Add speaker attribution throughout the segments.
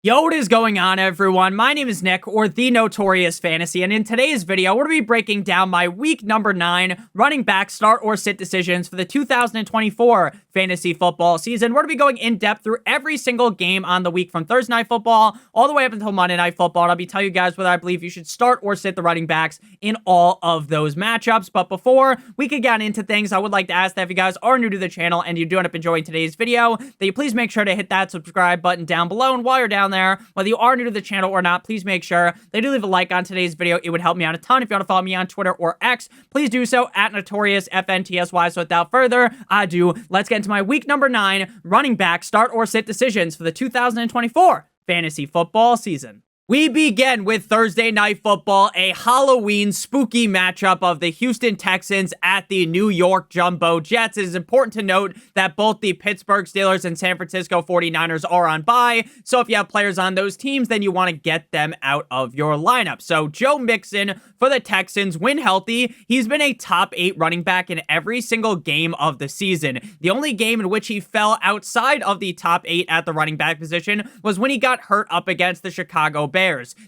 Speaker 1: Yo, what is going on, everyone? My name is Nick, or the Notorious Fantasy, and in today's video, we're going to be breaking down my week number 9 running back start or sit decisions for the 2024 fantasy football season. We're going to be going in depth through every single game on the week from Thursday Night Football all the way up until Monday Night Football, and I'll be telling you guys whether I believe you should start or sit the running backs in all of those matchups. But before we could get into things, I would like to ask that if you guys are new to the channel and you do end up enjoying today's video, that you please make sure to hit that subscribe button down below, and while you're down there, whether you are new to the channel or not, please make sure that you leave a like on today's video. It would help me out a ton. If you want to follow me on Twitter or X, please do so at NotoriousFantasy. So without further ado, let's get into my week number 9 running back start or sit decisions for the 2024 fantasy football season. We begin with Thursday Night Football, a Halloween spooky matchup of the Houston Texans at the New York Jumbo Jets. It is important to note that both the Pittsburgh Steelers and San Francisco 49ers are on bye, so if you have players on those teams, then you want to get them out of your lineup. So Joe Mixon for the Texans, when healthy, he's been a top 8 running back in every single game of the season. The only game in which he fell outside of the top 8 at the running back position was when he got hurt up against the Chicago Bears.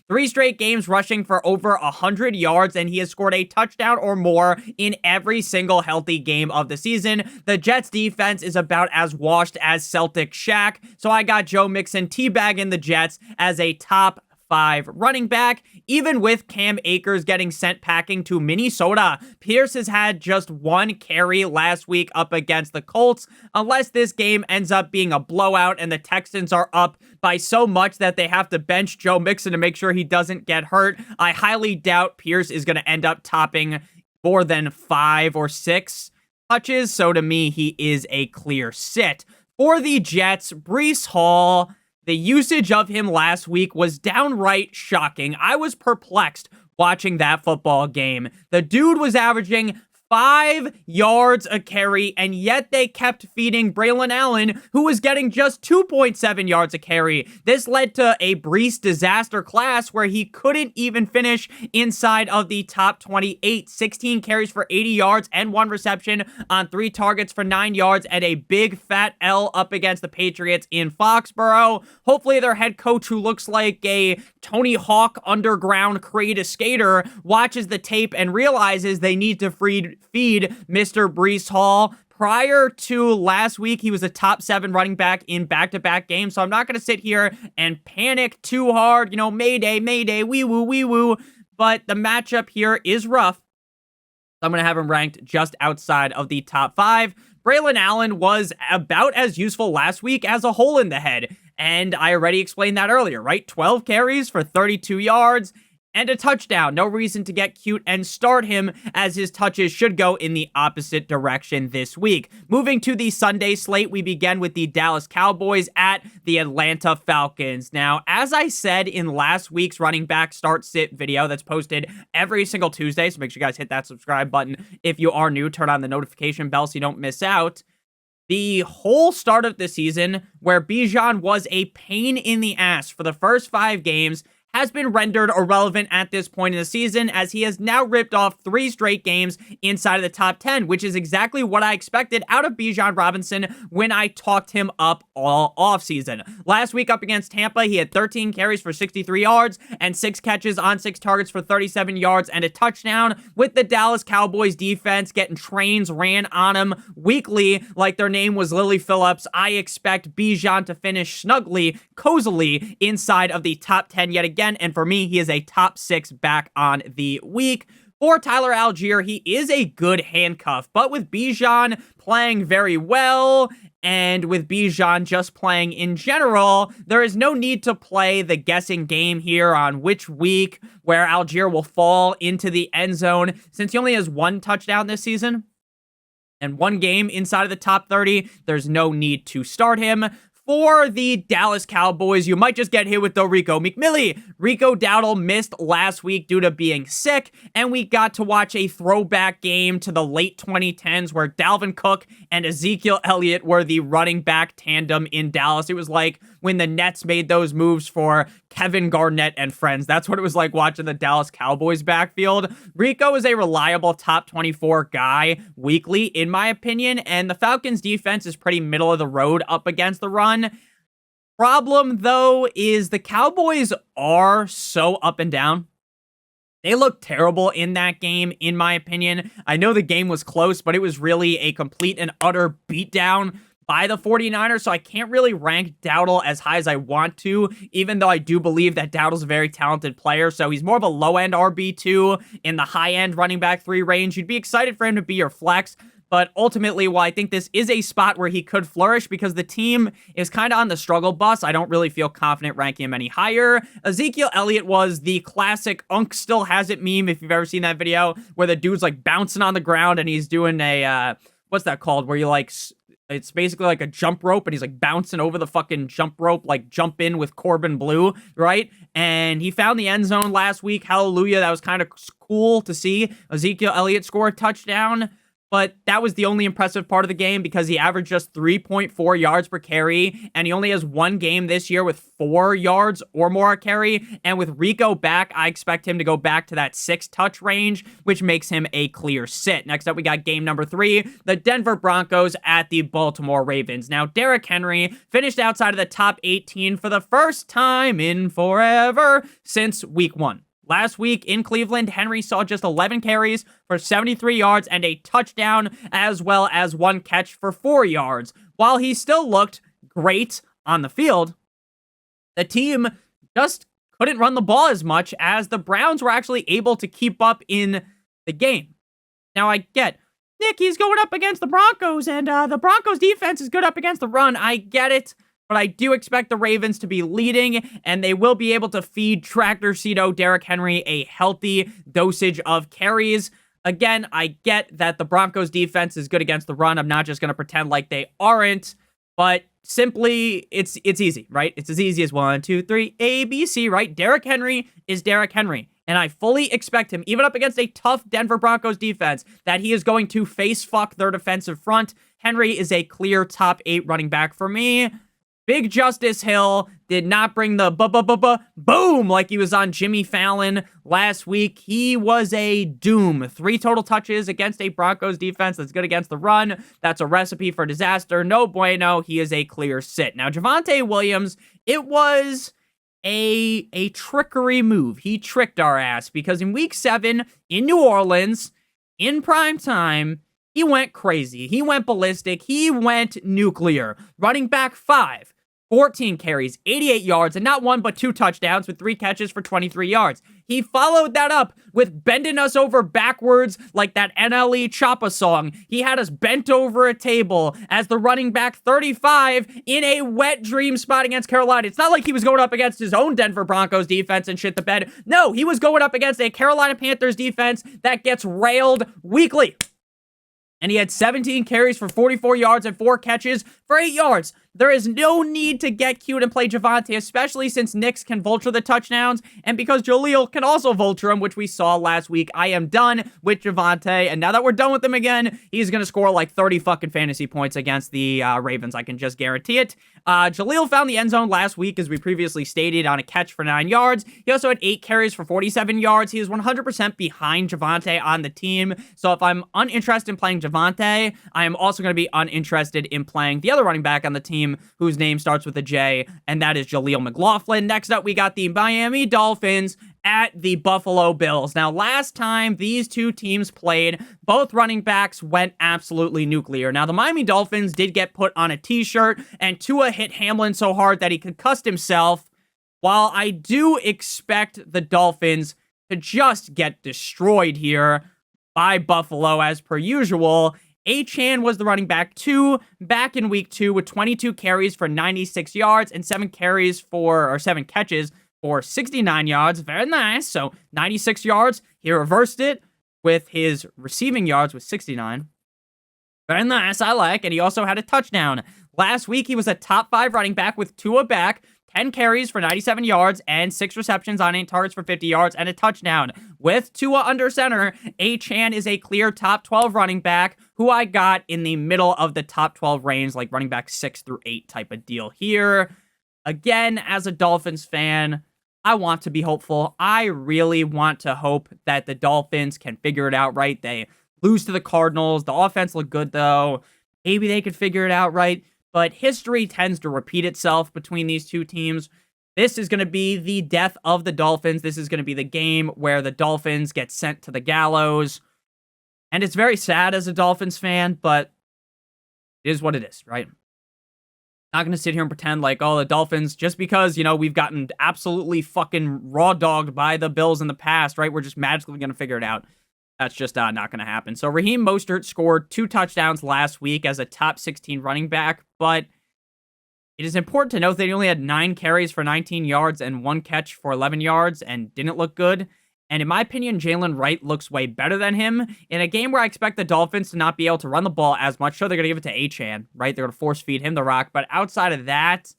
Speaker 1: 3 straight games rushing for over 100 yards, and he has scored a touchdown or more in every single healthy game of the season. The Jets defense is about as washed as Celtic Shaq, so I got Joe Mixon teabagging the Jets as a top 5 running back. Even with Cam Akers getting sent packing to Minnesota, Pierce has had just 1 carry last week up against the Colts. Unless this game ends up being a blowout and the Texans are up by so much that they have to bench Joe Mixon to make sure he doesn't get hurt, I highly doubt Pierce is going to end up topping more than 5 or 6 touches. So to me, he is a clear sit. For the Jets, Breece Hall, the usage of him last week was downright shocking. I was perplexed watching that football game. The dude was averaging 5 yards a carry, and yet they kept feeding Braylon Allen, who was getting just 2.7 yards a carry. This led to a Breece disaster class where he couldn't even finish inside of the top 28. 16 carries for 80 yards and 1 reception on 3 targets for 9 yards, and a big fat L up against the Patriots in Foxborough. Hopefully their head coach, who looks like a Tony Hawk underground creative skater, watches the tape and realizes they need to feed Mr. Breece Hall. Prior to last week, he was a top 7 running back in back-to-back games, so I'm not going to sit here and panic too hard, mayday, mayday, wee-woo, wee-woo, but the matchup here is rough. I'm going to have him ranked just outside of the top 5. Braylon Allen was about as useful last week as a hole in the head, and I already explained that earlier, right? 12 carries for 32 yards and a touchdown. No reason to get cute and start him, as his touches should go in the opposite direction this week. Moving to the Sunday slate, we begin with the Dallas Cowboys at the Atlanta Falcons. Now, as I said in last week's running back start sit video that's posted every single Tuesday, so make sure you guys hit that subscribe button. If you are new, turn on the notification bell so you don't miss out. The whole start of the season, where Bijan was a pain in the ass for the first 5 games, has been rendered irrelevant at this point in the season, as he has now ripped off 3 straight games inside of the top 10, which is exactly what I expected out of Bijan Robinson when I talked him up all offseason. Last week up against Tampa, he had 13 carries for 63 yards and 6 catches on 6 targets for 37 yards and a touchdown, with the Dallas Cowboys defense getting trains ran on him weekly like their name was Lily Phillips. I expect Bijan to finish snugly, cozily inside of the top 10 yet again. And for me, he is a top 6 back on the week. For Tyler Algier, he is a good handcuff, but with Bijan playing very well, and with Bijan just playing in general, there is no need to play the guessing game here on which week where Algier will fall into the end zone, since he only has 1 touchdown this season and 1 game inside of the top 30. There's no need to start him. For the Dallas Cowboys, you might just get hit with the Rico McMillie. Rico Dowdle missed last week due to being sick, and we got to watch a throwback game to the late 2010s where Dalvin Cook and Ezekiel Elliott were the running back tandem in Dallas. It was like when the Nets made those moves for Kevin Garnett and friends. That's what it was like watching the Dallas Cowboys backfield. Rico is a reliable top 24 guy weekly, in my opinion, and the Falcons defense is pretty middle of the road up against the run. Problem, though, is the Cowboys are so up and down. They looked terrible in that game, in my opinion. I know the game was close, but it was really a complete and utter beatdown by the 49ers, so I can't really rank Dowdle as high as I want to, even though I do believe that Dowdle's a very talented player, so he's more of a low-end RB2 in the high-end running back 3 range. You'd be excited for him to be your flex, but ultimately, while I think this is a spot where he could flourish because the team is kind of on the struggle bus, I don't really feel confident ranking him any higher. Ezekiel Elliott was the classic Unk Still Has It meme, if you've ever seen that video, where the dude's like bouncing on the ground and he's doing a, what's that called? Where you like, it's basically like a jump rope and he's like bouncing over the fucking jump rope, like jump in with Corbin Blue, right? And he found the end zone last week. Hallelujah. That was kind of cool to see Ezekiel Elliott score a touchdown. But that was the only impressive part of the game because he averaged just 3.4 yards per carry, and he only has one game this year with 4 yards or more a carry. And with Rico back, I expect him to go back to that 6-touch range, which makes him a clear sit. Next up, we got game number 3, the Denver Broncos at the Baltimore Ravens. Now, Derrick Henry finished outside of the top 18 for the first time in forever since week 1. Last week in Cleveland, Henry saw just 11 carries for 73 yards and a touchdown, as well as 1 catch for 4 yards. While he still looked great on the field, the team just couldn't run the ball as much as the Browns were actually able to keep up in the game. Now, I get, Nick, he's going up against the Broncos, and the Broncos defense is good up against the run. I get it. But I do expect the Ravens to be leading, and they will be able to feed Tractor Cedo Derrick Henry a healthy dosage of carries. Again, I get that the Broncos defense is good against the run. I'm not just going to pretend like they aren't, but simply, it's easy, right? It's as easy as 1, 2, 3, A, B, C, right? Derrick Henry is Derrick Henry, and I fully expect him, even up against a tough Denver Broncos defense, that he is going to face fuck their defensive front. Henry is a clear top 8 running back for me. Big Justice Hill did not bring the boom like he was on Jimmy Fallon last week. He was a doom. 3 total touches against a Broncos defense that's good against the run. That's a recipe for disaster. No bueno. He is a clear sit. Now, Javonte Williams, it was a trickery move. He tricked our ass because in week 7 in New Orleans, in prime time, he went crazy. He went ballistic. He went nuclear. Running back 5, 14 carries, 88 yards, and not 1 but 2 touchdowns with 3 catches for 23 yards. He followed that up with bending us over backwards like that NLE Choppa song. He had us bent over a table as the running back 35 in a wet dream spot against Carolina. It's not like he was going up against his own Denver Broncos defense and shit the bed. No, he was going up against a Carolina Panthers defense that gets railed weekly. And he had 17 carries for 44 yards and 4 catches for 8 yards. There is no need to get cute and play Javonte, especially since Knicks can vulture the touchdowns, and because Jaleel can also vulture them, which we saw last week. I am done with Javonte, and now that we're done with him again, he's going to score like 30 fucking fantasy points against the Ravens. I can just guarantee it. Jaleel found the end zone last week, as we previously stated, on a catch for 9 yards. He also had 8 carries for 47 yards. He is 100% behind Javonte on the team, so if I'm uninterested in playing Javonte, I am also going to be uninterested in playing the other running back on the team, whose name starts with a J, and that is Jaleel McLaughlin. Next up, we got the Miami Dolphins at the Buffalo Bills. Now, last time these two teams played, both running backs went absolutely nuclear. Now, the Miami Dolphins did get put on a t-shirt, and Tua hit Hamlin so hard that he concussed himself. While I do expect the Dolphins to just get destroyed here by Buffalo as per usual, Achane was the running back 2 back in week 2 with 22 carries for 96 yards and 7 catches for 69 yards. Very nice. So 96 yards. He reversed it with his receiving yards with 69. Very nice. I like. And he also had a touchdown. Last week, he was a top 5 running back with Tua back. 10 carries for 97 yards and 6 receptions on 8 targets for 50 yards and a touchdown. With Tua under center, Achane is a clear top 12 running back who I got in the middle of the top 12 range, like running back 6 through 8 type of deal here. Again, as a Dolphins fan, I want to be hopeful. I really want to hope that the Dolphins can figure it out right. They lose to the Cardinals. The offense looked good, though. Maybe they could figure it out right. but history tends to repeat itself between these two teams. This is going to be the death of the Dolphins. This is going to be the game where the Dolphins get sent to the gallows. And it's very sad as a Dolphins fan, but it is what it is, right? Not going to sit here and pretend like, oh, the Dolphins, just because, we've gotten absolutely fucking raw dogged by the Bills in the past, right? We're just magically going to figure it out. That's just not going to happen. So Raheem Mostert scored 2 touchdowns last week as a top 16 running back, but it is important to note that he only had 9 carries for 19 yards and 1 catch for 11 yards and didn't look good. And in my opinion, Jalen Wright looks way better than him in a game where I expect the Dolphins to not be able to run the ball as much. So they're going to give it to Achane, right? They're going to force feed him the rock. But outside of that,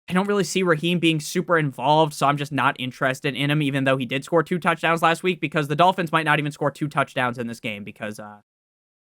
Speaker 1: I don't really see Raheem being super involved, so I'm just not interested in him, even though he did score 2 touchdowns last week, because the Dolphins might not even score 2 touchdowns in this game because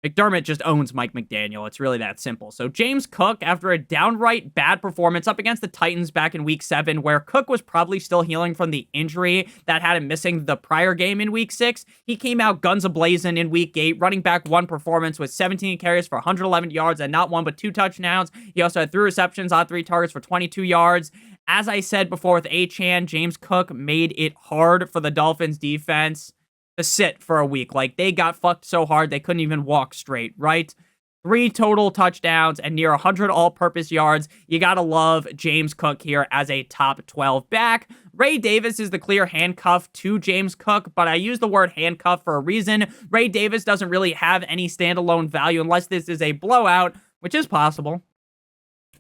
Speaker 1: McDermott just owns Mike McDaniel. It's really that simple. So James Cook, after a downright bad performance up against the Titans back in Week 7, where Cook was probably still healing from the injury that had him missing the prior game in Week 6, he came out guns a-blazing in Week 8, running back 1 performance with 17 carries for 111 yards and not 1 but 2 touchdowns. He also had 3 receptions on 3 targets for 22 yards. As I said before with Achane, James Cook made it hard for the Dolphins defense to sit for a week. Like, they got fucked so hard they couldn't even walk straight, right? 3 total touchdowns and near 100 all-purpose yards. You gotta love James Cook here as a top 12 back. Ray Davis is the clear handcuff to James Cook, but I use the word handcuff for a reason. Ray Davis doesn't really have any standalone value unless this is a blowout, which is possible.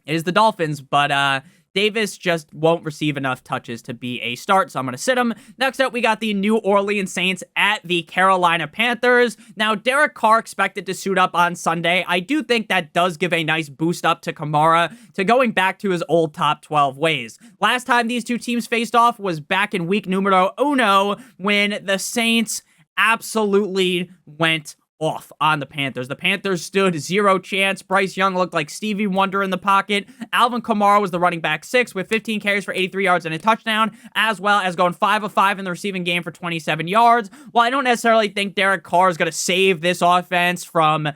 Speaker 1: It is the Dolphins, but Davis just won't receive enough touches to be a start, so I'm going to sit him. Next up, we got the New Orleans Saints at the Carolina Panthers. Now, Derek Carr expected to suit up on Sunday. I do think that does give a nice boost up to Kamara to going back to his old top 12 ways. Last time these two teams faced off was back in week numero uno when the Saints absolutely went off on the Panthers. The Panthers stood 0 chance. Bryce Young looked like Stevie Wonder in the pocket. Alvin Kamara was the running back 6 with 15 carries for 83 yards and a touchdown, as well as going 5 of 5 in the receiving game for 27 yards. While I don't necessarily think Derek Carr is going to save this offense from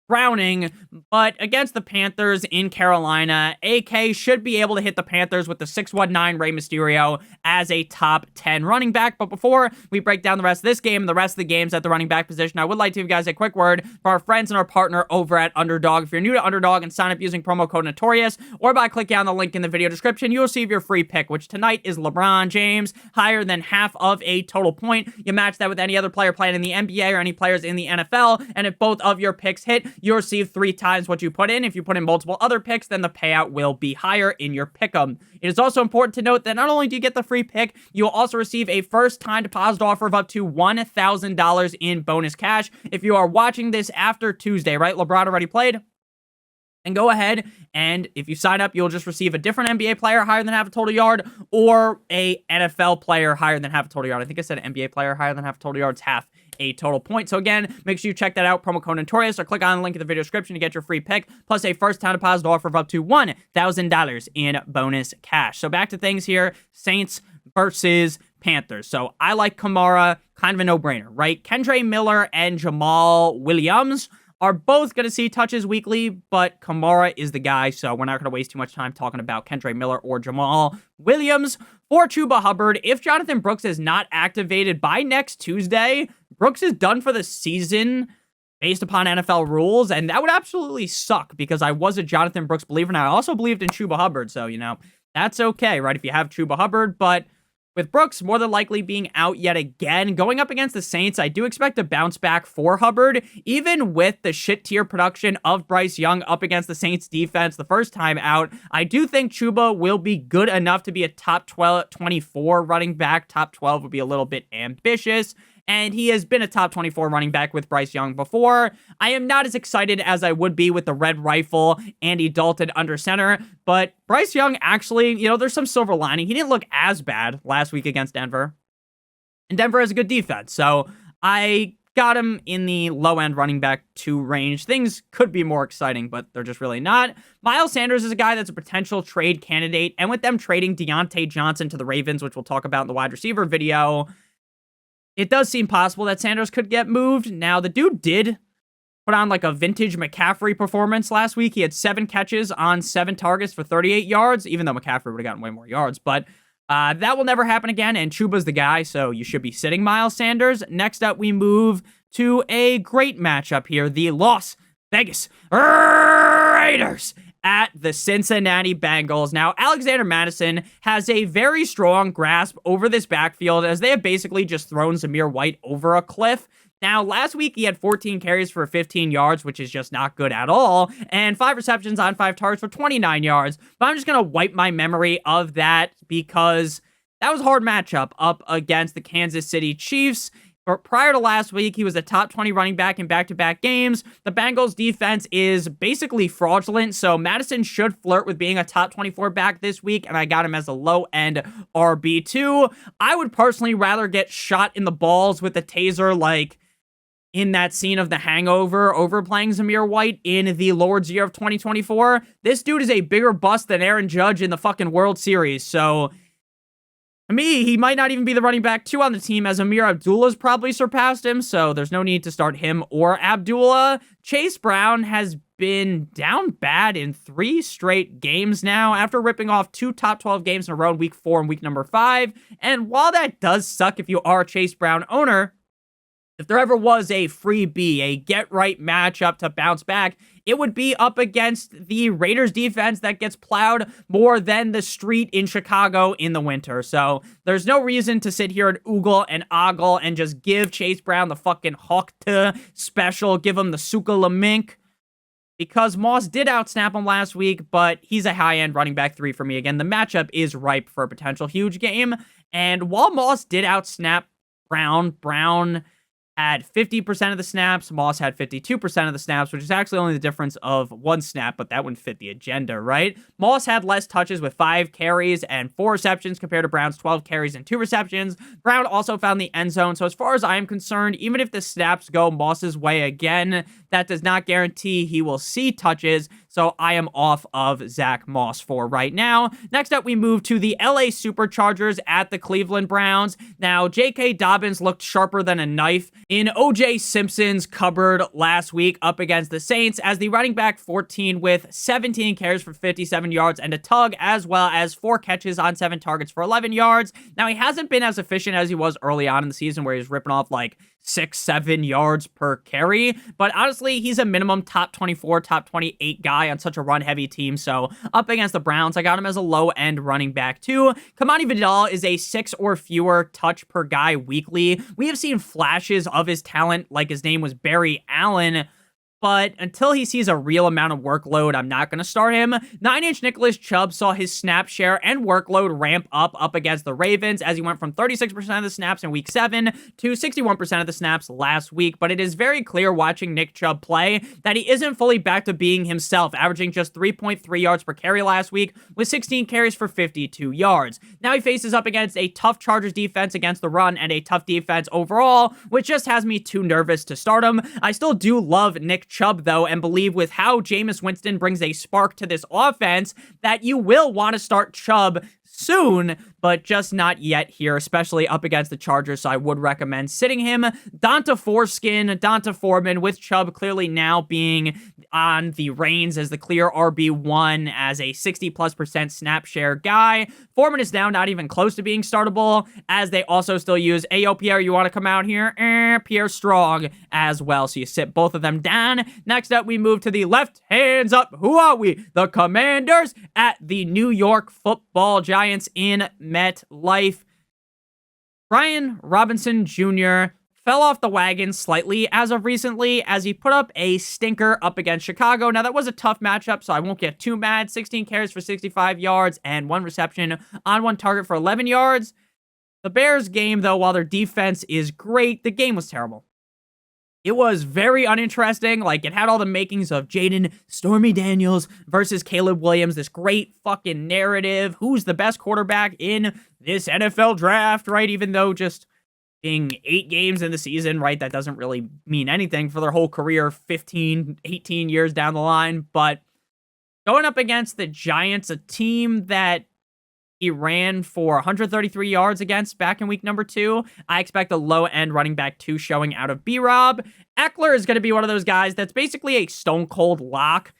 Speaker 1: drowning, but against the Panthers in Carolina, AK should be able to hit the Panthers with the 6'19" Rey Mysterio as a top 10 running back. But before we break down the rest of this game and the rest of the games at the running back position, I would like to give you guys a quick word for our friends and our partner over at Underdog. If you're new to Underdog and sign up using promo code Notorious or by clicking on the link in the video description, you'll receive your free pick, which tonight is LeBron James, higher than half of a total point. You match that with any other player playing in the NBA or any players in the NFL, and if both of your picks hit, you'll receive 3 times what you put in. If you put in multiple other picks, then the payout will be higher in your pick'em. It is also important to note that not only do you get the free pick, you will also receive a first-time deposit offer of up to $1,000 in bonus cash. If you are watching this after Tuesday, right? LeBron already played. And go ahead, and if you sign up, you'll just receive a different NBA player higher than half a total yard or a NFL player higher than half a total yard. I think I said NBA player higher than half a total yards, half a total point. So again, make sure you check that out, promo code Notorious, or click on the link in the video description to get your free pick, plus a first-time deposit offer of up to $1,000 in bonus cash. So back to things here, Saints versus Panthers. So I like Kamara, kind of a no-brainer, right? Kendre Miller and Jamal Williams are both going to see touches weekly, but Kamara is the guy, so we're not going to waste too much time talking about Kendre Miller or Jamal Williams. For Chuba Hubbard, if Jonathan Brooks is not activated by next Tuesday, Brooks is done for the season based upon NFL rules, and that would absolutely suck because I was a Jonathan Brooks believer, and I also believed in Chuba Hubbard, so, that's okay, right, if you have Chuba Hubbard, but with Brooks more than likely being out yet again, going up against the Saints, I do expect a bounce back for Hubbard, even with the shit tier production of Bryce Young up against the Saints defense the first time out. I do think Chuba will be good enough to be a top 24 running back. Top 12 would be a little bit ambitious, and he has been a top 24 running back with Bryce Young before. I am not as excited as I would be with the Red Rifle, Andy Dalton under center, but Bryce Young actually, there's some silver lining. He didn't look as bad last week against Denver, and Denver has a good defense, so I got him in the low-end running back 2 range. Things could be more exciting, but they're just really not. Miles Sanders is a guy that's a potential trade candidate, and with them trading Deontay Johnson to the Ravens, which we'll talk about in the wide receiver video, it does seem possible that Sanders could get moved. Now, the dude did put on like a vintage McCaffrey performance last week. He had 7 catches on 7 targets for 38 yards, even though McCaffrey would have gotten way more yards. But that will never happen again, and Chuba's the guy, so you should be sitting Miles Sanders. Next up, we move to a great matchup here. The Las Vegas Raiders at the Cincinnati Bengals. Now, Alexander Mattison has a very strong grasp over this backfield as they have basically just thrown Zamir White over a cliff. Now, last week, he had 14 carries for 15 yards, which is just not good at all, and 5 receptions on 5 targets for 29 yards. But I'm just going to wipe my memory of that because that was a hard matchup up against the Kansas City Chiefs. But prior to last week, he was a top 20 running back in back-to-back games. The Bengals defense is basically fraudulent, so Madison should flirt with being a top 24 back this week, and I got him as a low-end RB2. I would personally rather get shot in the balls with a taser like in that scene of The Hangover overplaying Zamir White in the Lord's Year of 2024. This dude is a bigger bust than Aaron Judge in the fucking World Series, so to me, he might not even be the running back 2 on the team, as Amir Abdullah's probably surpassed him, so there's no need to start him or Abdullah. Chase Brown has been down bad in 3 straight games now, after ripping off 2 top 12 games in a row in week 4 and week number 5, and while that does suck if you are a Chase Brown owner, if there ever was a freebie, a get-right matchup to bounce back, it would be up against the Raiders defense that gets plowed more than the street in Chicago in the winter. So there's no reason to sit here and oogle and ogle and just give Chase Brown the fucking Hawkta special, give him the Suka Lamink, because Moss did outsnap him last week, but he's a high-end running back 3 for me. Again, the matchup is ripe for a potential huge game. And while Moss did outsnap Brown had 50% of the snaps. Moss had 52% of the snaps, which is actually only the difference of 1 snap, but that wouldn't fit the agenda, right? Moss had less touches with 5 carries and 4 receptions compared to Brown's 12 carries and 2 receptions. Brown also found the end zone, so as far as I am concerned, even if the snaps go Moss's way again, that does not guarantee he will see touches, so I am off of Zach Moss for right now. Next up, we move to the LA Superchargers at the Cleveland Browns. Now, J.K. Dobbins looked sharper than a knife in O.J. Simpson's cupboard last week up against the Saints as the running back 14 with 17 carries for 57 yards and a tug, as well as 4 catches on 7 targets for 11 yards. Now, he hasn't been as efficient as he was early on in the season where he was ripping off like 6-7 yards per carry, but honestly, he's a minimum top 24, top 28 guy on such a run-heavy team, so up against the Browns, I got him as a low-end running back too. Kamani Vidal is a 6 or fewer touch per guy weekly. We have seen flashes of his talent, like his name was Barry Allen, but until he sees a real amount of workload, I'm not going to start him. 9-inch Nicholas Chubb saw his snap share and workload ramp up against the Ravens as he went from 36% of the snaps in week 7 to 61% of the snaps last week, but it is very clear watching Nick Chubb play that he isn't fully back to being himself, averaging just 3.3 yards per carry last week with 16 carries for 52 yards. Now he faces up against a tough Chargers defense against the run and a tough defense overall, which just has me too nervous to start him. I still do love Nick Chubb, though, and believe with how Jameis Winston brings a spark to this offense that you will want to start Chubb soon, but just not yet here, especially up against the Chargers, so I would recommend sitting him. Donta Foreman, with Chubb clearly now being on the reins as the clear RB1 as a 60+% snap share guy. Foreman is now not even close to being startable, as they also still use, Ayo, Pierre, you want to come out here? Pierre Strong as well, so you sit both of them down. Next up, we move to the left hands up. Who are we? The Commanders at the New York Football Giants in MetLife. Brian Robinson Jr. fell off the wagon slightly as of recently as he put up a stinker up against Chicago. Now, that was a tough matchup, so I won't get too mad. 16 carries for 65 yards and 1 reception on 1 target for 11 yards. The Bears game, though, while their defense is great, the game was terrible. It was very uninteresting. Like, it had all the makings of Jaden Stormy Daniels versus Caleb Williams. This great fucking narrative. Who's the best quarterback in this NFL draft, right? Even though just being 8 games in the season, right, that doesn't really mean anything for their whole career 15, 18 years down the line. But going up against the Giants, a team that he ran for 133 yards against back in week number 2. I expect a low-end running back 2 showing out of B-Rob. Eckler is going to be one of those guys that's basically a stone-cold lock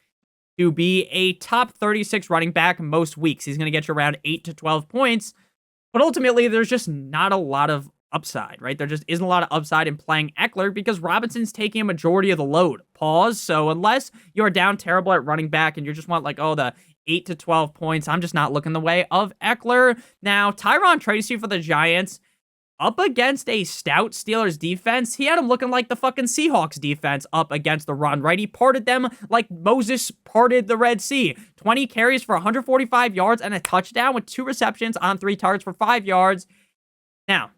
Speaker 1: to be a top 36 running back most weeks. He's going to get you around 8 to 12 points, but ultimately, there's just not a lot of upside, right? There just isn't a lot of upside in playing Eckler because Robinson's taking a majority of the load. Pause. So unless you're down terrible at running back and you just want like, oh, the 8 to 12 points, I'm just not looking the way of Eckler. Now, Tyron Tracy for the Giants, up against a stout Steelers defense, he had him looking like the fucking Seahawks defense up against the run, right? He parted them like Moses parted the Red Sea. 20 carries for 145 yards and a touchdown with 2 receptions on 3 targets for 5 yards. Now,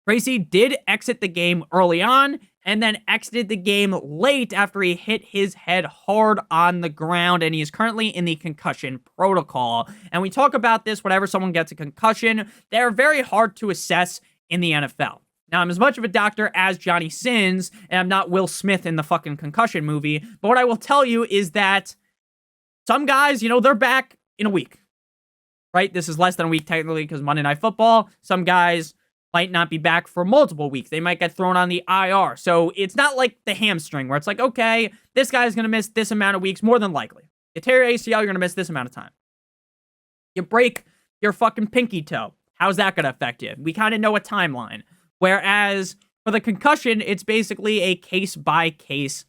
Speaker 1: Tracy did exit the game early on and then exited the game late after he hit his head hard on the ground, and he is currently in the concussion protocol. And we talk about this whenever someone gets a concussion. They're very hard to assess in the NFL. Now, I'm as much of a doctor as Johnny Sins, and I'm not Will Smith in the fucking concussion movie, but what I will tell you is that some guys, they're back in a week, right? This is less than a week technically because Monday Night Football. Some guys might not be back for multiple weeks. They might get thrown on the IR. So it's not like the hamstring where it's like, okay, this guy's going to miss this amount of weeks, more than likely. You tear your ACL, you're going to miss this amount of time. You break your fucking pinky toe. How's that going to affect you? We kind of know a timeline. Whereas for the concussion, it's basically a case-by-case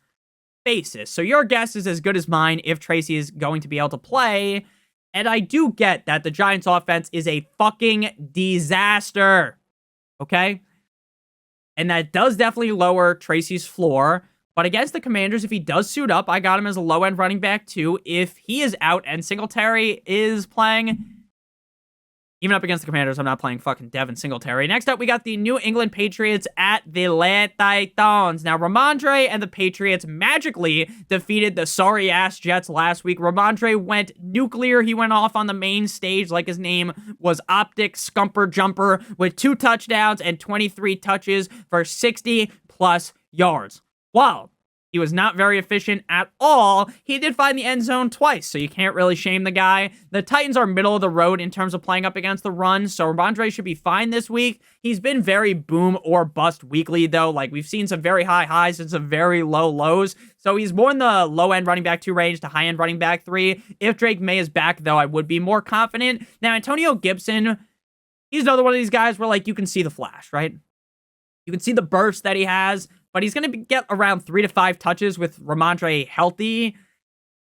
Speaker 1: basis. So your guess is as good as mine if Tracy is going to be able to play. And I do get that the Giants offense is a fucking disaster. Okay? And that does definitely lower Tracy's floor. But against the Commanders, if he does suit up, I got him as a low-end running back too. If he is out and Singletary is playing, even up against the Commanders, I'm not playing fucking Devin Singletary. Next up, we got the New England Patriots at the Titans. Now, Ramondre and the Patriots magically defeated the sorry-ass Jets last week. Ramondre went nuclear. He went off on the main stage like his name was Optic Scumper Jumper with 2 touchdowns and 23 touches for 60-plus yards. Wow. He was not very efficient at all. He did find the end zone twice, so you can't really shame the guy. The Titans are middle of the road in terms of playing up against the run, so Ramondre should be fine this week. He's been very boom or bust weekly, though. Like, we've seen some very high highs and some very low lows, so he's more in the low-end running back 2 range to high-end running back 3. If Drake May is back, though, I would be more confident. Now, Antonio Gibson, he's another one of these guys where, like, you can see the flash, right? You can see the burst that he has, but he's going to get around 3 to 5 touches with Ramondre healthy.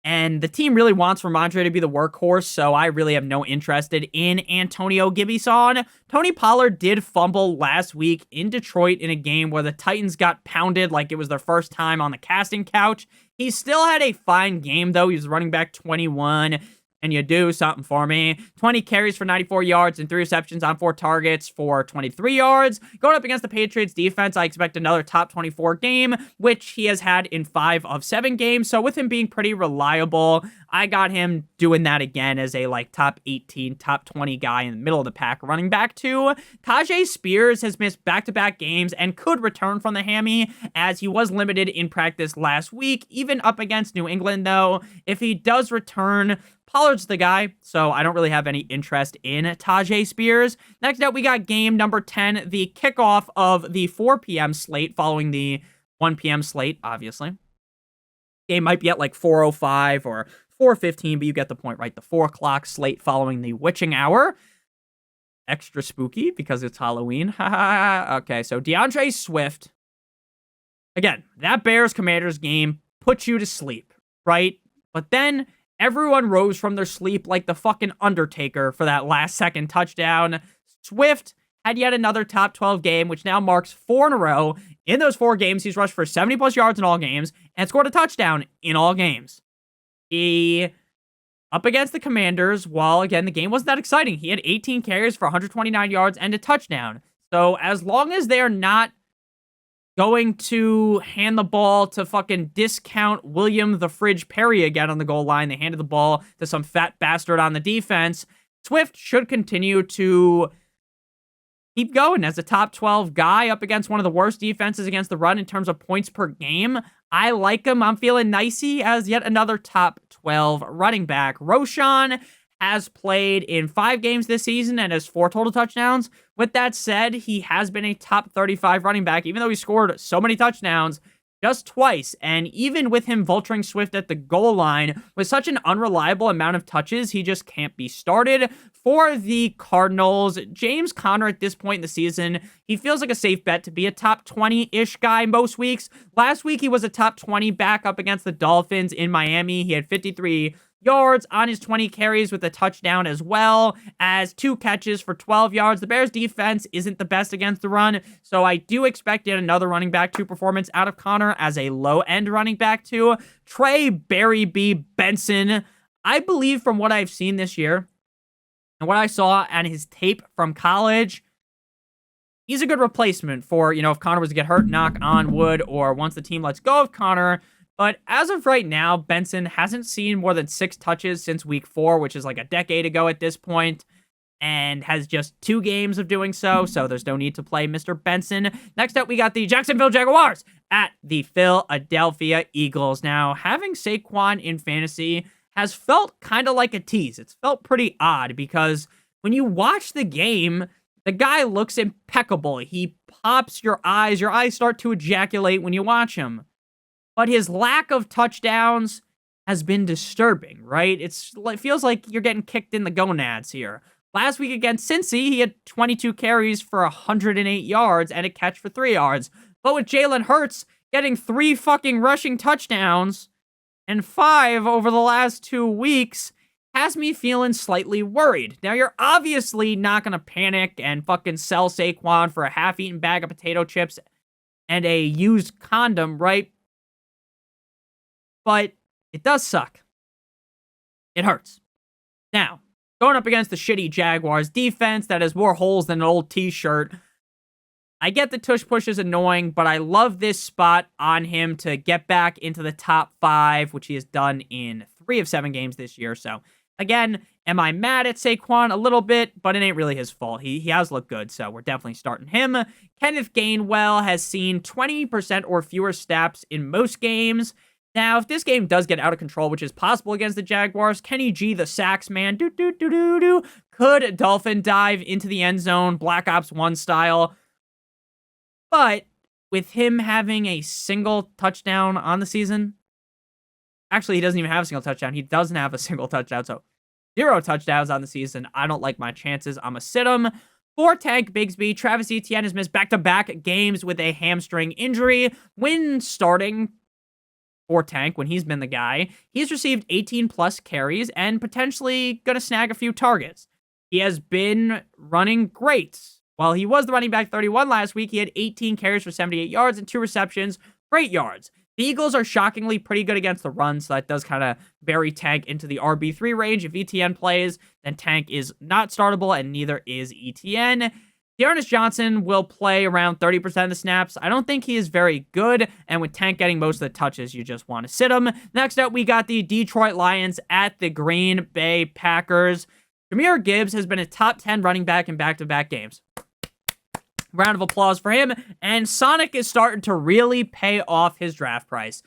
Speaker 1: And the team really wants Ramondre to be the workhorse, so I really have no interest in Antonio Gibson. Tony Pollard did fumble last week in Detroit in a game where the Titans got pounded like it was their first time on the casting couch. He still had a fine game, though. He was running back 21. And you do something for me. 20 carries for 94 yards and 3 receptions on 4 targets for 23 yards. Going up against the Patriots defense, I expect another top 24 game, which he has had in 5 of 7 games. So with him being pretty reliable, I got him doing that again as a top 18, top 20 guy in the middle of the pack running back too. Tajay Spears has missed back-to-back games and could return from the hammy as he was limited in practice last week, even up against New England though. If he does return, Pollard's the guy, so I don't really have any interest in Tajay Spears. Next up, we got game number 10, the kickoff of the 4 p.m. slate following the 1 p.m. slate, obviously. Game might be at 4:05 or 4:15, but you get the point, right? The 4 o'clock slate following the witching hour. Extra spooky because it's Halloween. Okay, so DeAndre Swift. Again, that Bears-Commanders game puts you to sleep, right? But then everyone rose from their sleep like the fucking Undertaker for that last-second touchdown. Swift had yet another top 12 game, which now marks 4 in a row. In those 4 games, he's rushed for 70-plus yards in all games and scored a touchdown in all games. He, up against the Commanders, while, again, the game wasn't that exciting, he had 18 carries for 129 yards and a touchdown. So as long as they are not going to hand the ball to fucking discount William the Fridge Perry again on the goal line. They handed the ball to some fat bastard on the defense. Swift should continue to keep going as a top 12 guy up against one of the worst defenses against the run in terms of points per game. I like him. I'm feeling nicey as yet another top 12 running back. Roshan has played in 5 games this season and has 4 total touchdowns. With that said, he has been a top 35 running back, even though he scored so many touchdowns just twice. And even with him vulturing Swift at the goal line, with such an unreliable amount of touches, he just can't be started. For the Cardinals, James Conner at this point in the season, he feels like a safe bet to be a top 20-ish guy most weeks. Last week, he was a top 20 back up against the Dolphins in Miami. He had 53 yards on his 20 carries with a touchdown, as well as 2 catches for 12 yards. The Bears defense isn't the best against the run, so I do expect yet another running back 2 performance out of Connor as a low-end running back 2. Trey Barry B. Benson, I believe from what I've seen this year and what I saw on his tape from college, he's a good replacement for, if Connor was to get hurt, knock on wood, or once the team lets go of Connor. But as of right now, Benson hasn't seen more than 6 touches since week 4, which is like a decade ago at this point, and has just 2 games of doing so there's no need to play Mr. Benson. Next up, we got the Jacksonville Jaguars at the Philadelphia Eagles. Now, having Saquon in fantasy has felt kind of like a tease. It's felt pretty odd because when you watch the game, the guy looks impeccable. He pops your eyes. Your eyes start to ejaculate when you watch him. But his lack of touchdowns has been disturbing, right? It feels like you're getting kicked in the gonads here. Last week against Cincy, he had 22 carries for 108 yards and a catch for 3 yards. But with Jalen Hurts getting 3 fucking rushing touchdowns and 5 over the last 2 weeks, has me feeling slightly worried. Now, you're obviously not going to panic and fucking sell Saquon for a half-eaten bag of potato chips and a used condom, right? But it does suck. It hurts. Now, going up against the shitty Jaguars defense that has more holes than an old t-shirt, I get the tush push is annoying, but I love this spot on him to get back into the top 5, which he has done in 3 of 7 games this year. So, again, am I mad at Saquon? A little bit, but it ain't really his fault. He has looked good, so we're definitely starting him. Kenneth Gainwell has seen 20% or fewer snaps in most games. Now, if this game does get out of control, which is possible against the Jaguars, Kenny G, the sacks man, could dolphin dive into the end zone, Black Ops 1 style. But with him having a single touchdown on the season, actually, he doesn't even have a single touchdown. He doesn't have a single touchdown, so 0 touchdowns on the season. I don't like my chances. I'm going to sit him. For Tank Bigsby, Travis Etienne has missed back-to-back games with a hamstring injury. When starting for Tank, when he's been the guy, he's received 18-plus carries and potentially going to snag a few targets. He has been running great. While he was the running back 31 last week, he had 18 carries for 78 yards and 2 receptions for 8 yards. The Eagles are shockingly pretty good against the run, so that does kind of bury Tank into the RB3 range. If Etienne plays, then Tank is not startable, and neither is Etienne. Dearness Johnson will play around 30% of the snaps. I don't think he is very good, and with Tank getting most of the touches, you just want to sit him. Next up, we got the Detroit Lions at the Green Bay Packers. Jahmyr Gibbs has been a top 10 running back in back-to-back games. Round of applause for him, and Sonic is starting to really pay off his draft price.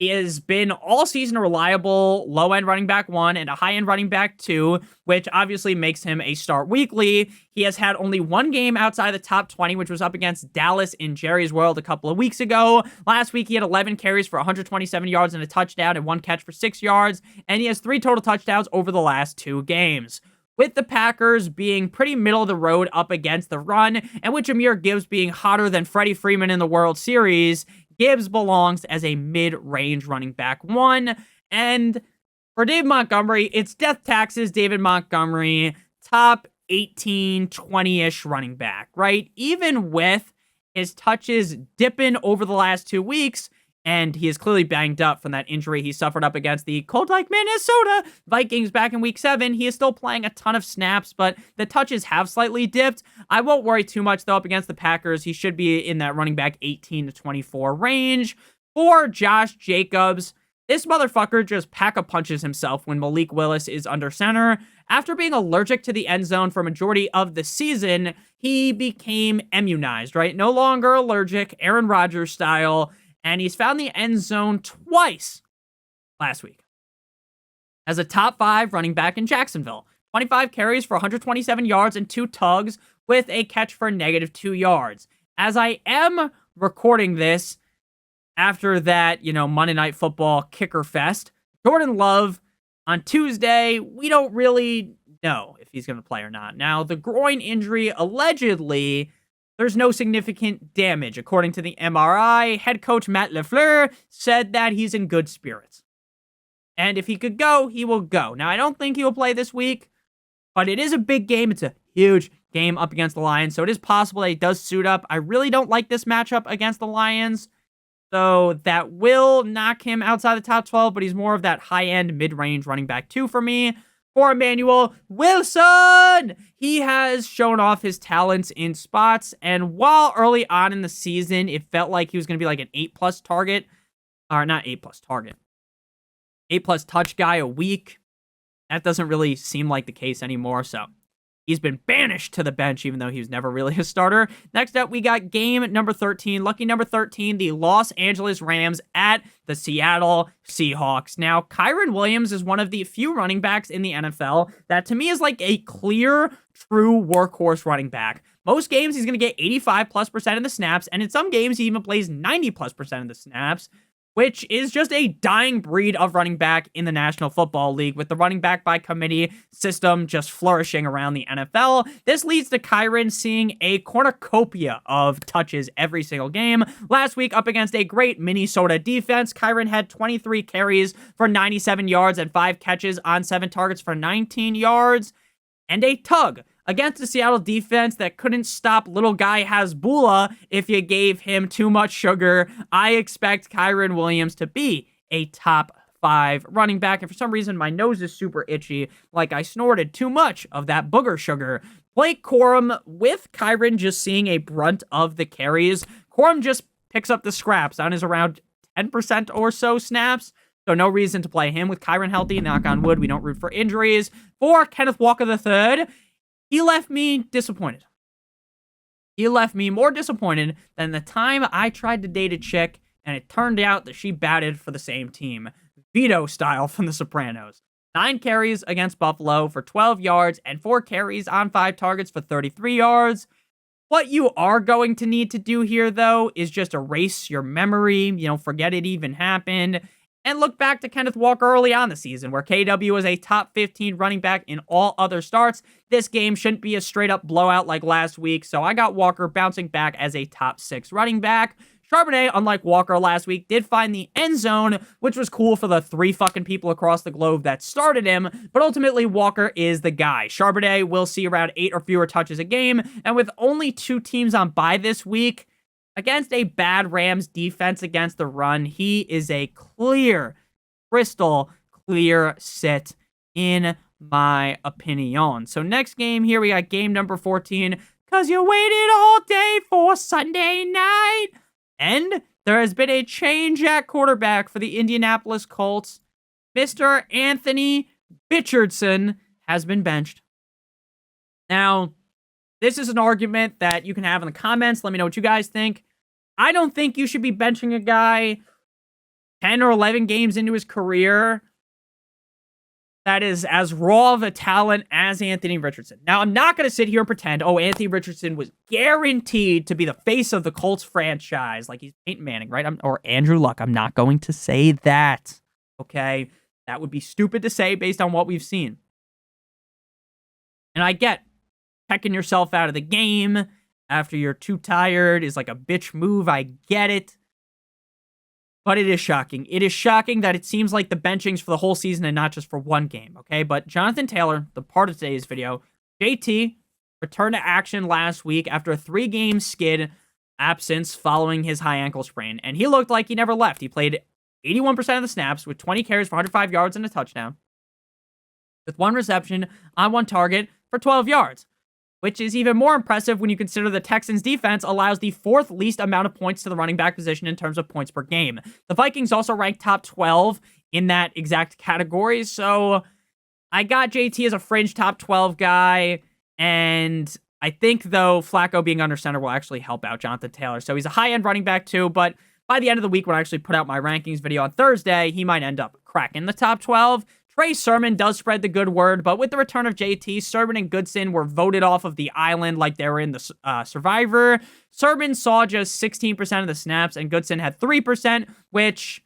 Speaker 1: He has been all season a reliable low-end running back 1 and a high-end running back 2, which obviously makes him a start weekly. He has had only 1 game outside the top 20, which was up against Dallas in Jerry's World a couple of weeks ago. Last week, he had 11 carries for 127 yards and a touchdown and 1 catch for 6 yards, and he has 3 total touchdowns over the last 2 games. With the Packers being pretty middle of the road up against the run, and with Jahmyr Gibbs being hotter than Freddie Freeman in the World Series, Gibbs belongs as a mid-range running back 1. And for Dave Montgomery, it's death taxes David Montgomery, top 18, 20-ish running back, right? Even with his touches dipping over the last 2 weeks, and he is clearly banged up from that injury he suffered up against the cold-like Minnesota Vikings back in Week 7. He is still playing a ton of snaps, but the touches have slightly dipped. I won't worry too much, though, up against the Packers. He should be in that running back 18 to 24 range. For Josh Jacobs, this motherfucker just pack-a-punches himself when Malik Willis is under center. After being allergic to the end zone for a majority of the season, he became immunized, right? No longer allergic, Aaron Rodgers style. And he's found the end zone twice last week as a top 5 running back in Jacksonville. 25 carries for 127 yards and 2 tugs with a catch for -2 yards. As I am recording this after that, Monday Night Football kicker fest, Jordan Love on Tuesday, we don't really know if he's going to play or not. Now, the groin injury, allegedly, there's no significant damage. According to the MRI, head coach Matt LaFleur said that he's in good spirits. And if he could go, he will go. Now, I don't think he will play this week, but it is a big game. It's a huge game up against the Lions, so it is possible that he does suit up. I really don't like this matchup against the Lions, so that will knock him outside the top 12, but he's more of that high-end, mid-range running back 2 for me. For Emmanuel Wilson, he has shown off his talents in spots, and while early on in the season, it felt like he was going to be like an 8+ target, or not 8+ target, 8+ touch guy a week. That doesn't really seem like the case anymore, so he's been banished to the bench, even though he was never really a starter. Next up, we got game number 13. Lucky number 13, the Los Angeles Rams at the Seattle Seahawks. Now, Kyren Williams is one of the few running backs in the NFL that, to me, is like a clear, true workhorse running back. Most games, he's going to get 85+% of the snaps, and in some games, he even plays 90+% of the snaps, which is just a dying breed of running back in the National Football League, with the running back by committee system just flourishing around the NFL. This leads to Kyren seeing a cornucopia of touches every single game. Last week, up against a great Minnesota defense, Kyren had 23 carries for 97 yards and 5 catches on 7 targets for 19 yards, and a tug against the Seattle defense that couldn't stop little guy Hasbulla if you gave him too much sugar. I expect Kyren Williams to be a top 5 running back, and for some reason my nose is super itchy, like I snorted too much of that booger sugar. Blake Corum, with Kyren just seeing a brunt of the carries, Corum just picks up the scraps on his around 10% or so snaps, so no reason to play him with Kyren healthy. Knock on wood, we don't root for injuries. For Kenneth Walker III, he left me disappointed. He left me more disappointed than the time I tried to date a chick and it turned out that she batted for the same team. Vito style from The Sopranos. 9 carries against Buffalo for 12 yards and 4 carries on 5 targets for 33 yards. What you are going to need to do here, though, is just erase your memory, forget it even happened, and look back to Kenneth Walker early on the season, where KW was a top 15 running back in all other starts. This game shouldn't be a straight-up blowout like last week, so I got Walker bouncing back as a top 6 running back. Charbonnet, unlike Walker last week, did find the end zone, which was cool for the 3 fucking people across the globe that started him, but ultimately Walker is the guy. Charbonnet will see around 8 or fewer touches a game, and with only 2 teams on bye this week, against a bad Rams defense against the run, he is a clear, crystal clear sit in my opinion. So next game here, we got game number 14, because you waited all day for Sunday night. And there has been a change at quarterback for the Indianapolis Colts. Mr. Anthony Richardson has been benched. Now, this is an argument that you can have in the comments. Let me know what you guys think. I don't think you should be benching a guy 10 or 11 games into his career that is as raw of a talent as Anthony Richardson. Now, I'm not going to sit here and pretend, Anthony Richardson was guaranteed to be the face of the Colts franchise, like he's Peyton Manning, right? Or Andrew Luck. I'm not going to say that, okay? That would be stupid to say based on what we've seen. And I get checking yourself out of the game after you're too tired is like a bitch move. I get it. But it is shocking. It is shocking that it seems like the benchings for the whole season and not just for one game, okay? But Jonathan Taylor, the part of today's video, JT returned to action last week after a 3-game skid absence following his high ankle sprain. And he looked like he never left. He played 81% of the snaps with 20 carries for 105 yards and a touchdown, with 1 reception on 1 target for 12 yards. Which is even more impressive when you consider the Texans defense allows the 4th least amount of points to the running back position in terms of points per game. The Vikings also ranked top 12 in that exact category, so I got JT as a fringe top 12 guy, and I think, though, Flacco being under center will actually help out Jonathan Taylor. So he's a high-end running back, too, but by the end of the week, when I actually put out my rankings video on Thursday, he might end up cracking the top 12. Trey Sermon does spread the good word, but with the return of JT, Sermon and Goodson were voted off of the island like they were in the Survivor. Sermon saw just 16% of the snaps, and Goodson had 3%, which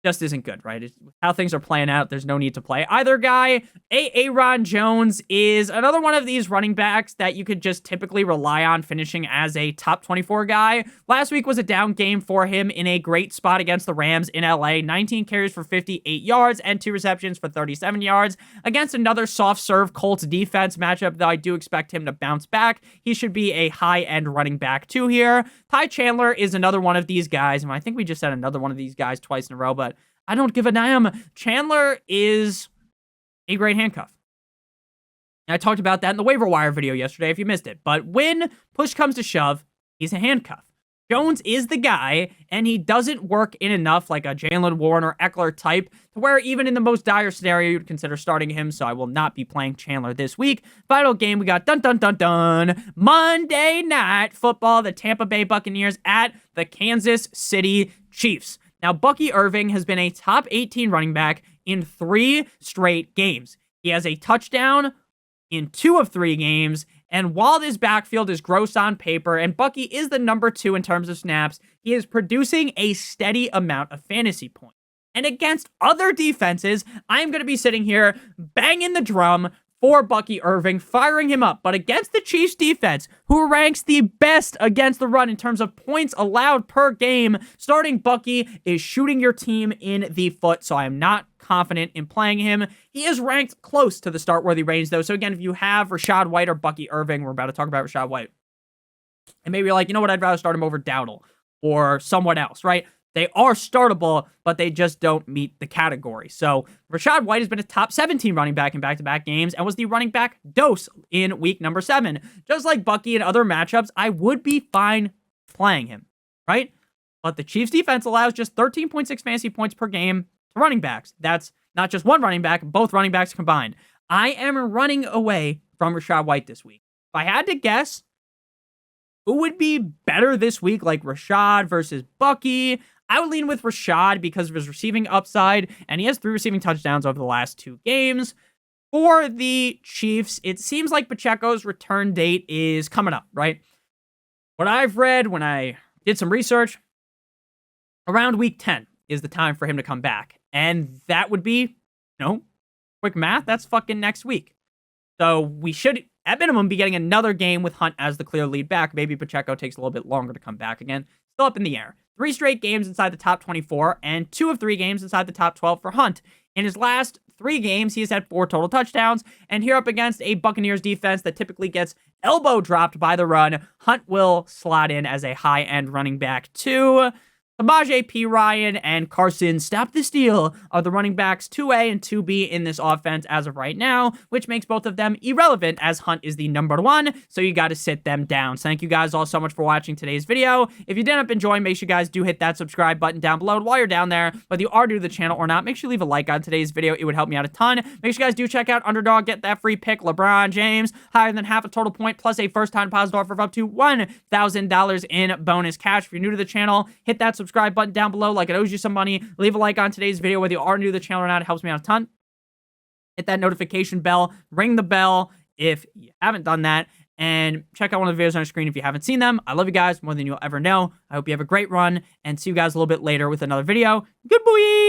Speaker 1: just isn't good, right? It's how things are playing out, there's no need to play either guy. Aaron Jones is another one of these running backs that you could just typically rely on finishing as a top 24 guy. Last week was a down game for him in a great spot against the Rams in LA. 19 carries for 58 yards and 2 receptions for 37 yards against another soft serve Colts defense matchup, though I do expect him to bounce back. He should be a high-end running back too here. Ty Chandler is another one of these guys, and I think we just said another one of these guys twice in a row, but I don't give a damn. Chandler is a great handcuff. And I talked about that in the waiver wire video yesterday if you missed it. But when push comes to shove, he's a handcuff. Jones is the guy, and he doesn't work in enough like a Jalen Warren or Eckler type to where even in the most dire scenario, you'd consider starting him, so I will not be playing Chandler this week. Final game, we got Monday Night Football, the Tampa Bay Buccaneers at the Kansas City Chiefs. Now, Bucky Irving has been a top 18 running back in 3 straight games. He has a touchdown in 2 of 3 games, and while this backfield is gross on paper, and Bucky is the number 2 in terms of snaps, he is producing a steady amount of fantasy points. And against other defenses, I'm going to be sitting here banging the drum for Bucky Irving, firing him up. But against the Chiefs defense, who ranks the best against the run in terms of points allowed per game, starting Bucky is shooting your team in the foot, so I am not confident in playing him. He is ranked close to the start-worthy range, though. So again, if you have Rachaad White or Bucky Irving, we're about to talk about Rachaad White, and maybe you're like, you know what, I'd rather start him over Dowdle or someone else, right? They are startable, but they just don't meet the category. So Rachaad White has been a top 17 running back in back-to-back games and was the running back dose in week number 7. Just like Bucky in other matchups, I would be fine playing him, right? But the Chiefs defense allows just 13.6 fantasy points per game to running backs. That's not just one running back, both running backs combined. I am running away from Rachaad White this week. If I had to guess who would be better this week, like Rachaad versus Bucky, I would lean with Rachaad because of his receiving upside, and he has 3 receiving touchdowns over the last 2 games. For the Chiefs, it seems like Pacheco's return date is coming up, right? What I've read when I did some research, around week 10 is the time for him to come back. And that would be, quick math, that's fucking next week. So we should, at minimum, be getting another game with Hunt as the clear lead back. Maybe Pacheco takes a little bit longer to come back again. Still up in the air. 3 straight games inside the top 24 and 2 of 3 games inside the top 12 for Hunt. In his last 3 games, he has had 4 total touchdowns, and here up against a Buccaneers defense that typically gets elbow dropped by the run, Hunt will slot in as a high-end running back too. Samaje Perine and Carson Stop the Steal are the running backs 2A and 2B in this offense as of right now, which makes both of them irrelevant as Hunt is the number 1, so you got to sit them down. So thank you guys all so much for watching today's video. If you did end up enjoying, make sure you guys do hit that subscribe button down below. And while you're down there, whether you are new to the channel or not, make sure you leave a like on today's video. It would help me out a ton. Make sure you guys do check out Underdog, get that free pick. LeBron James, higher than half a total point, plus a first-time deposit offer of up to $1,000 in bonus cash. If you're new to the channel, hit that subscribe button down below like it owes you some money. Leave a like on today's video whether you are new to the channel or not. It helps me out a ton. Hit that notification bell, ring the bell if you haven't done that, and check out one of the videos on your screen if you haven't seen them. I love you guys more than you'll ever know. I hope you have a great run, and see you guys a little bit later with another video. Good boy!